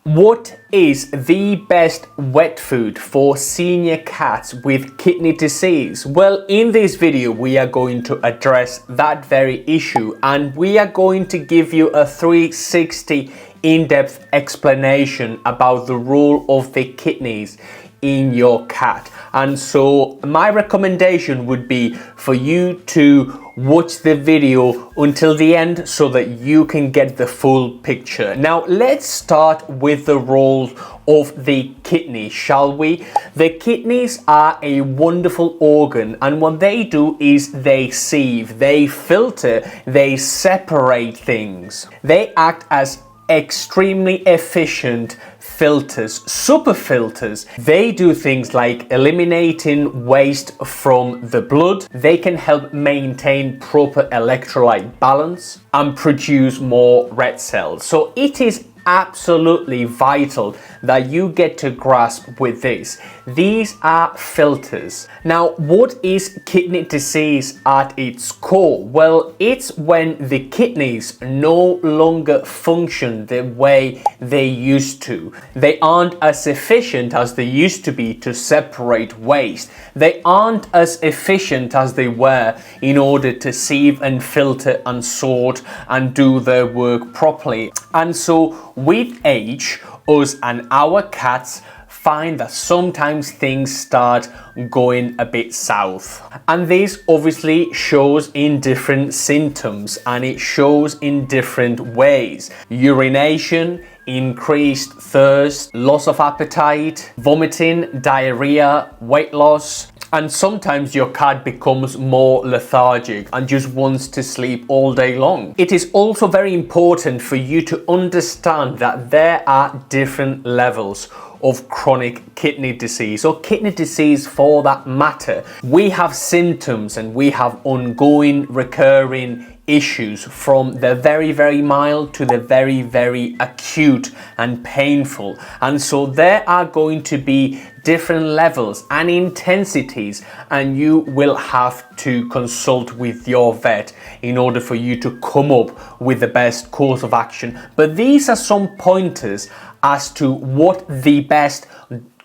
What is the best wet food for senior cats with kidney disease? Well, in this video, we are going to address that very issue, and we are going to give you a 360 in-depth explanation about the role of the kidneys in your cat. And so my recommendation would be for you to watch the video until the end so that you can get the full picture. Now let's start with the role of the kidney, shall we? The kidneys are a wonderful organ, and what they do is they sieve, they filter, they separate things. They act as extremely efficient filters, super filters. They do things like eliminating waste from the blood. They can help maintain proper electrolyte balance and produce more red cells. So it is absolutely vital that you get to grasp with this. These are filters. Now, what is kidney disease at its core? Well, it's when the kidneys no longer function the way they used to. They aren't as efficient as they used to be to separate waste. They aren't as efficient as they were in order to sieve and filter and sort and do their work properly. And so with age, us and our cats find that sometimes things start going a bit south. And this obviously shows in different symptoms, and it shows in different ways. Urination, increased thirst, loss of appetite, vomiting, diarrhea, weight loss. And sometimes your cat becomes more lethargic and just wants to sleep all day long. It is also very important for you to understand that there are different levels of chronic kidney disease, or kidney disease for that matter. We have symptoms and we have ongoing, recurring issues from the very, very mild to the very, very acute and painful. And so there are going to be different levels and intensities, and you will have to consult with your vet in order for you to come up with the best course of action. But these are some pointers as to what the best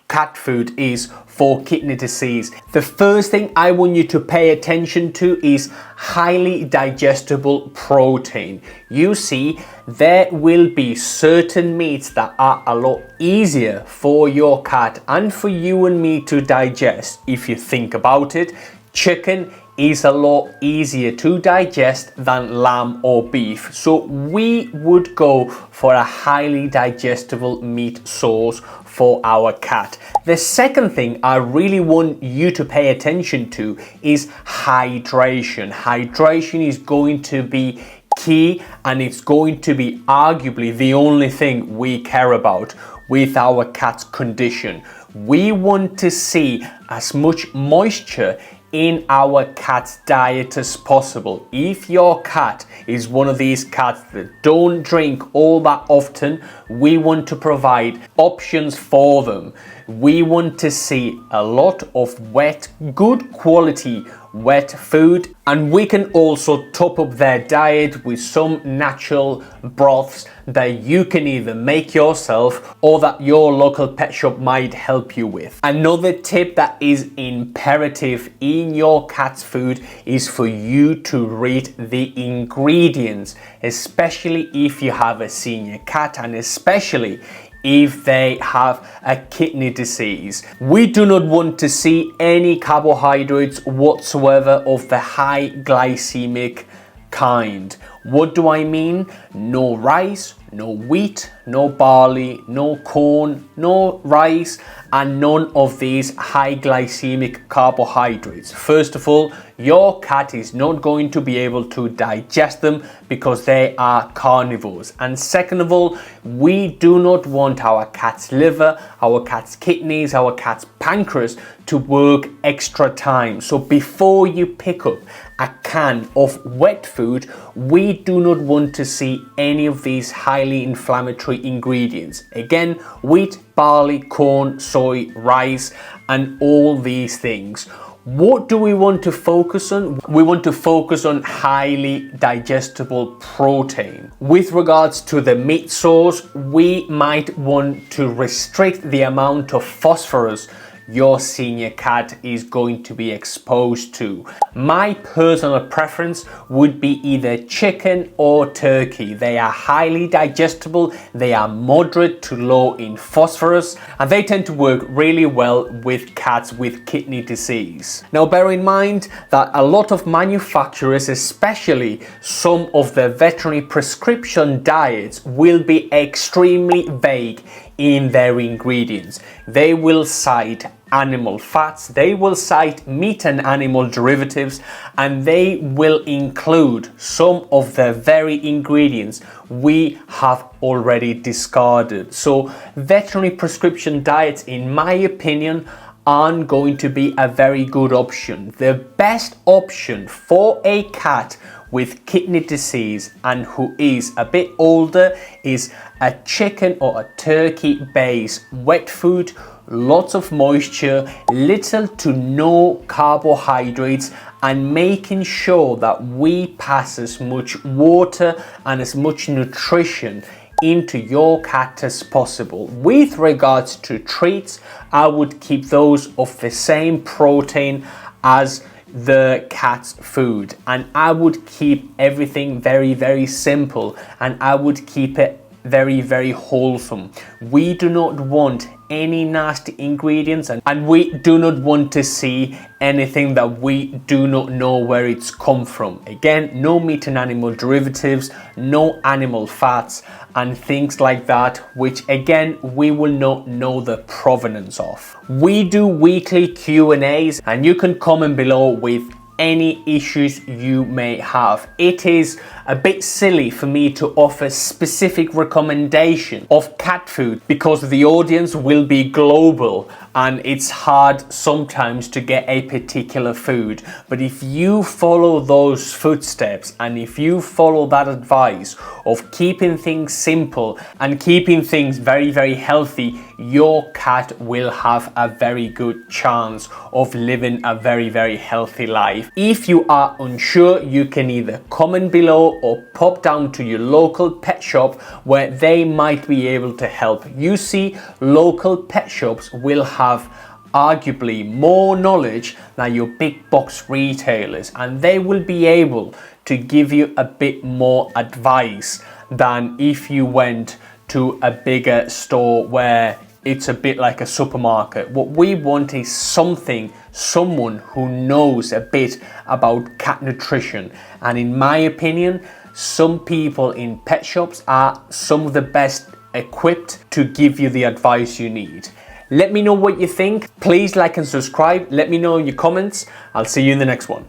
cat food is for kidney disease. The first thing I want you to pay attention to is highly digestible protein. You see, there will be certain meats that are a lot easier for your cat and for you and me to digest. If you think about it, chicken is a lot easier to digest than lamb or beef. So we would go for a highly digestible meat source for our cat. The second thing I really want you to pay attention to is hydration. Hydration is going to be key, and it's going to be arguably the only thing we care about with our cat's condition. We want to see as much moisture in our cat's diet as possible. If your cat is one of these cats that don't drink all that often, we want to provide options for them. We want to see a lot of wet, good quality wet food, and we can also top up their diet with some natural broths that you can either make yourself or that your local pet shop might help you with. Another tip that is imperative in your cat's food is for you to read the ingredients, especially if you have a senior cat and especially if they have a kidney disease. We do not want to see any carbohydrates whatsoever of the high glycemic kind. What do I mean? No rice, no wheat, no barley, no corn, no rice, and none of these high glycemic carbohydrates. First of all, your cat is not going to be able to digest them because they are carnivores. And second of all, we do not want our cat's liver, our cat's kidneys, our cat's pancreas to work extra time. So before you pick up a can of wet food, we do not want to see any of these highly inflammatory ingredients. Again, wheat, barley, corn, soy, rice, and all these things. What do we want to focus on? We want to focus on highly digestible protein. With regards to the meat source, we might want to restrict the amount of phosphorus your senior cat is going to be exposed to. My personal preference would be either chicken or turkey. They are highly digestible, they are moderate to low in phosphorus, and they tend to work really well with cats with kidney disease. Now bear in mind that a lot of manufacturers, especially some of the veterinary prescription diets, will be extremely vague in their ingredients. They will cite animal fats, they will cite meat and animal derivatives, and they will include some of the very ingredients we have already discarded. So veterinary prescription diets, in my opinion, aren't going to be a very good option. The best option for a cat with kidney disease and who is a bit older is a chicken or a turkey based wet food, lots of moisture, little to no carbohydrates, and making sure that we pass as much water and as much nutrition into your cat as possible. With regards to treats, I would keep those of the same protein as the cat's food, and I would keep everything very simple, and I would keep it very wholesome. We do not want any nasty ingredients, and we do not want to see anything that we do not know where it's come from. Again, no meat and animal derivatives, no animal fats and things like that, which again we will not know the provenance of. We do weekly Q&As, and you can comment below with any issues you may have. It is a bit silly for me to offer specific recommendation of cat food because the audience will be global and it's hard sometimes to get a particular food. But if you follow those footsteps and if you follow that advice of keeping things simple and keeping things very healthy, your cat will have a very good chance of living a very healthy life. If you are unsure, you can either comment below or pop down to your local pet shop where they might be able to help. You see, local pet shops will have arguably more knowledge than your big box retailers, and they will be able to give you a bit more advice than if you went to a bigger store where it's a bit like a supermarket. What we want is someone who knows a bit about cat nutrition, and in my opinion, some people in pet shops are some of the best equipped to give you the advice you need. Let me know what you think. Please like and subscribe. Let me know in your comments. I'll see you in the next one.